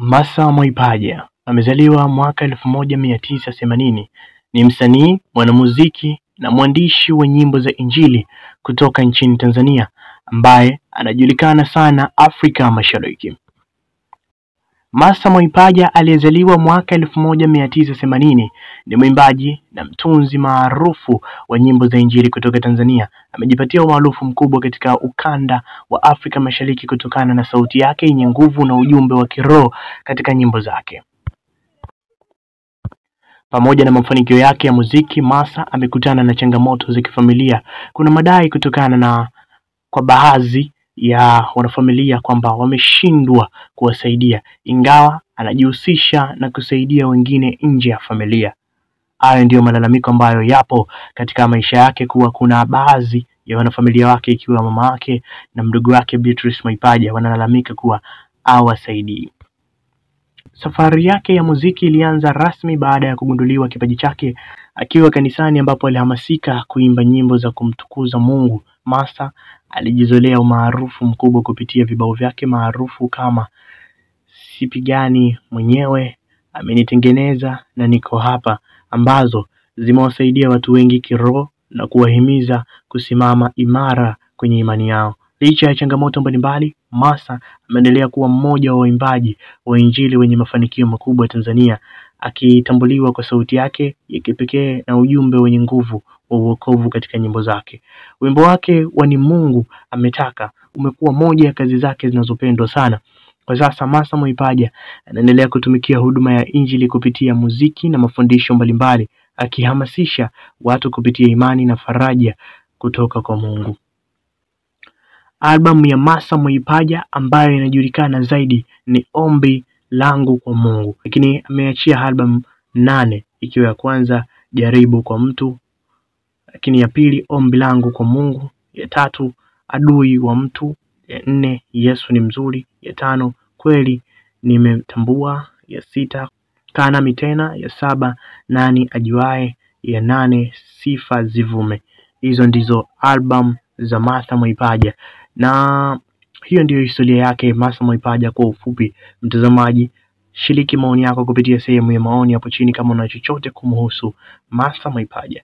Martha Mwaipaja amezaliwa mwaka 1980. Ni msanii, mwanamuziki na mwandishi wa nyimbo za Injili kutoka nchini Tanzania ambaye anajulikana sana Afrika Mashariki. Martha Mwaipaja aliyezaliwa mwaka 1980 ni mwimbaji na mtunzi maarufu wa nyimbo za Injili kutoka Tanzania. Amejipatia umaarufu mkubwa katika ukanda wa Afrika Mashariki kutokana na sauti yake yenye nguvu na ujumbe wa kiroho katika nyimbo zake. Pamoja na mafanikio yake ya muziki, Martha amekutana na changamoto za kifamilia. Kuna madai kutokana kwa baadhi ya wanafamilia kwamba wameshindwa kuwasaidia, ingawa anajihusisha na kusaidia wengine nje ya familia. Hayo ndio malalamiko ambayo yapo katika maisha yake, kuwa kuna baadhi ya wanafamilia wake ikiwa mama yake na mdogo wake Beatrice Mwaipaja wanalalamika kuwa hawasaidii. Safari yake ya muziki ilianza rasmi baada ya kugunduliwa kipaji chake akiwa kanisani, ambapo alihamasika kuimba nyimbo za kumtukuza Mungu. Martha alijizolea umaarufu mkubwa kupitia vibao vyake maarufu kama Sipigani Mwenyewe, Amenitengeneza na Niko Hapa, ambazo zimewasaidia watu wengi kiroho na kuwahimiza kusimama imara kwenye imani yao. Licha ya changamoto mbalimbali, Martha ameendelea kuwa mmoja wa waimbaji wa Injili wenye mafanikio makubwa Tanzania, akitambuliwa kwa sauti yake ya kipekee na ujumbe wenye nguvu wa wokovu katika nyimbo zake. Wimbo wake wa Ni Mungu Ametaka umekuwa moja ya kazi zake zinazopendwa sana. Kwa sasa Martha Mwaipaja anaendelea kutumikia huduma ya Injili kupitia muziki na mafundisho mbalimbali, akihamasisha watu kupitia imani na faraja kutoka kwa Mungu. Albamu ya Martha Mwaipaja ambayo inajulikana zaidi ni Ombi Langu kwa Mungu, lakini ameachia albamu 8, ikiwa ya kwanza Jaribu kwa Mtu, lakini ya pili Ombi Langu kwa Mungu, ya 3 Adui wa Mtu, ya 4 Yesu Ni Mzuri, ya 5 Kweli Nimetambua, ya 6 Kaa Nami Tena, ya 7 Nani Ajuae, ya 8 Sifa Zivume. Hizo ndizo album za Martha Mwaipaja, na hiyo ndiyo historia yake Martha Mwaipaja kwa ufupi. Mtazamaji, shiriki maoni yako kupitia sehemu ya maoni hapo chini kama una chochote kumhusu Martha Mwaipaja.